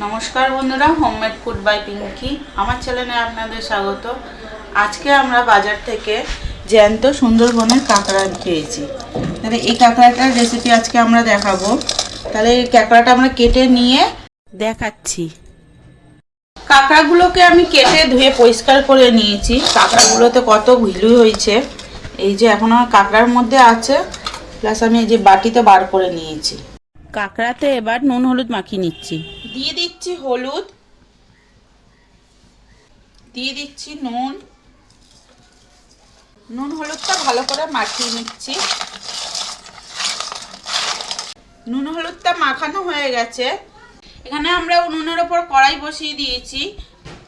নমস্কার বন্ধুরা, homemade food by Pinki আমার চ্যানেলে আপনাদের স্বাগত। আজকে আমরা বাজার থেকে জ্যান্ত সুন্দরবনের কাঁকড়া খেয়েছি। তাহলে এই কাঁকড়াটার রেসিপি আজকে আমরা দেখাবো। তাহলে এই কাঁকড়াটা আমরা কেটে নিয়ে দেখাচ্ছি। কাঁকড়াগুলোকে আমি কেটে ধুয়ে পরিষ্কার করে নিয়েছি। কাঁকড়াগুলোতে কত ঘিলু হয়েছে, এই যে এখন আমার কাঁকড়ার মধ্যে আছে, প্লাস আমি এই যে বাটিতে বার করে নিয়েছি। কাঁকড়াতে এবার নুন হলুদ মাখিয়ে নিচ্ছি। দিয়ে দিচ্ছি হলুদ, দিয়ে দিচ্ছি নুন। নুন হলুদটা ভালো করে মাখিয়ে নিচ্ছি। নুন হলুদটা মাখানো হয়ে গেছে। এখানে আমরা উনুনের ওপর কড়াই বসিয়ে দিয়েছি।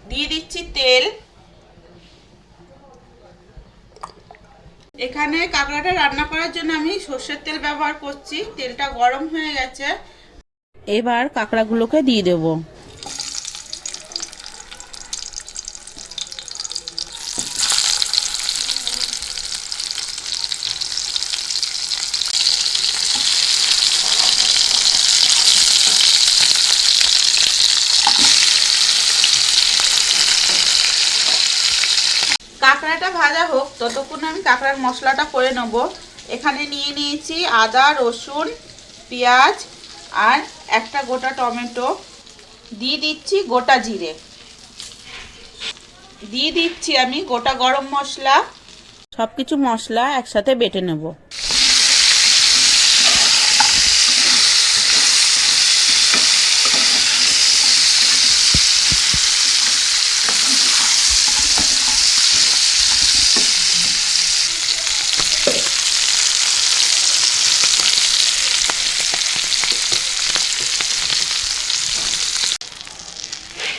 দিয়ে দিচ্ছি তেল। এখানে কাঁকড়াটা রান্না করার জন্য আমি সর্ষের তেল ব্যবহার করছি। তেলটা গরম হয়ে গেছে, এবার কাঁকড়াগুলোকে দিয়ে দেব। কাঁকড়াটা ভাজা হোক, ততক্ষণ আমি কাঁকড়ার মশলাটা করে নেব। এখানে নিয়ে নিয়েছি আদা, রসুন, পেঁয়াজ আর একটা গোটা টমেটো। দিয়ে দিচ্ছি গোটা জিরে, দিয়ে দিচ্ছি আমি গোটা গরম মশলা। সব কিছু মশলা একসাথে বেটে নেব।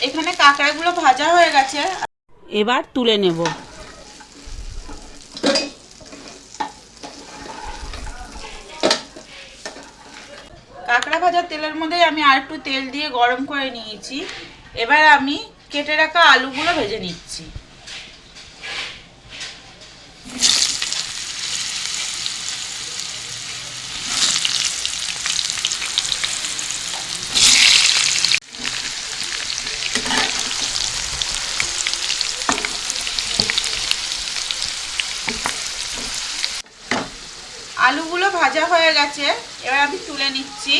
এখানে কাঁকড়াগুলো ভাজা হয়ে গেছে, এবার তুলে নেব। কাঁকড়া ভাজার তেলের মধ্যে আমি আর একটু তেল দিয়ে গরম করে নিয়েছি। এবার আমি কেটে রাখা আলুগুলো ভেজে নিচ্ছি। আলুগুলো ভাজা হয়ে গেছে, এবার আমি তুলে নিচ্ছি।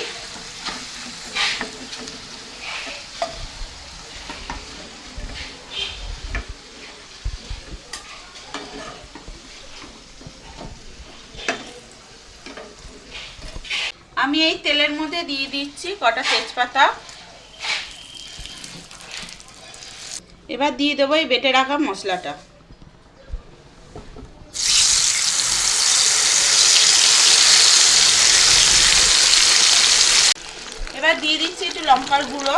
আমি এই তেলের মধ্যে দিয়ে দিচ্ছি কটা তেজপাতা। এবার দিয়ে দেবো এই বেটে রাখা মশলাটা। এবার দিয়ে দিচ্ছি একটু লঙ্কার গুঁড়ো।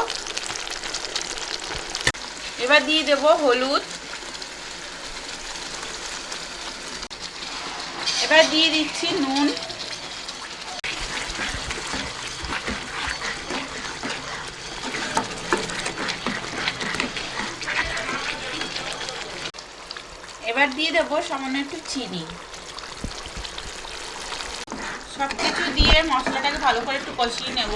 এবার দিয়ে দেবো হলুদ। এবার দিয়ে দিচ্ছি নুন। এবার দিয়ে দেবো সামান্য একটু চিনি। সব কিছু দিয়ে মশলাটাকে ভালো করে একটু কষিয়ে নেব।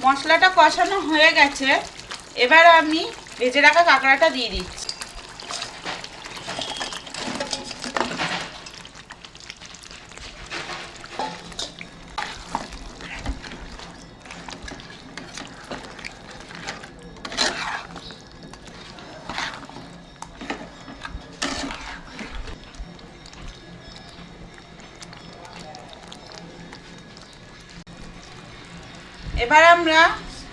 মশলাটা কষানো হয়ে গেছে, এবার আমি ভেজে রাখা কাঁকড়াটা দিয়ে দিচ্ছি। এবার আমরা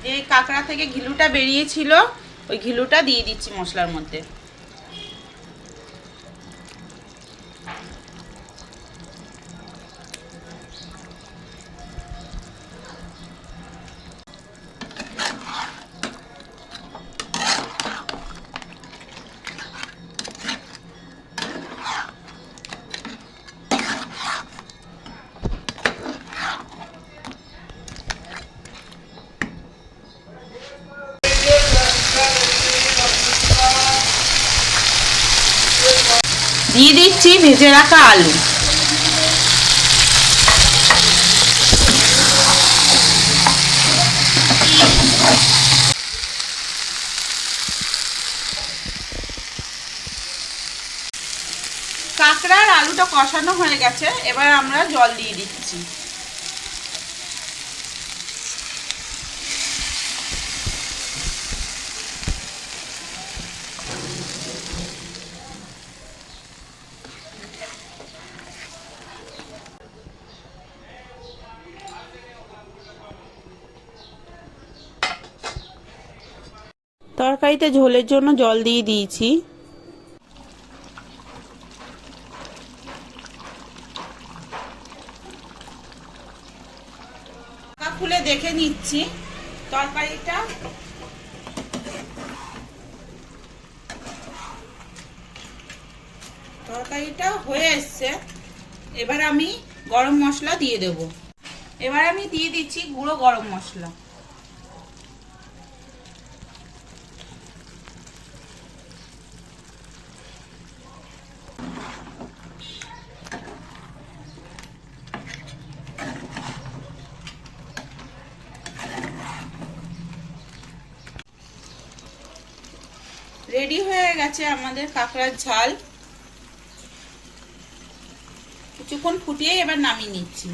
যে কাঁকড়া থেকে ঘিলুটা বেরিয়েছিল, ওই ঘিলুটা দিয়ে দিচ্ছি মশলার মধ্যে। দিয়ে দিচ্ছি ভেজে রাখা আলু। কাঁকড়ার আলুটা কষানো হয়ে গেছে, এবার আমরা জল দিয়ে দিচ্ছি। তরকারিতে ঝোলের জন্য জল দিয়ে দিয়েছি। খুলে দেখে নিচ্ছি তরকারিটা। তরকারিটা হয়ে এসছে, এবার আমি গরম মশলা দিয়ে দেব। এবার আমি দিয়ে দিচ্ছি গুঁড়ো গরম মশলা। রেডি হয়ে গেছে আমাদের কাঁকড়ার ঝাল। কিছুক্ষণ ফুটিয়ে এবার নামিয়ে নিচ্ছি।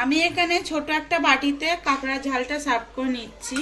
আমি এখানে ছোট একটা বাটিতে কাঁকড়ার ঝালটা সার্ভ করে নিচ্ছি।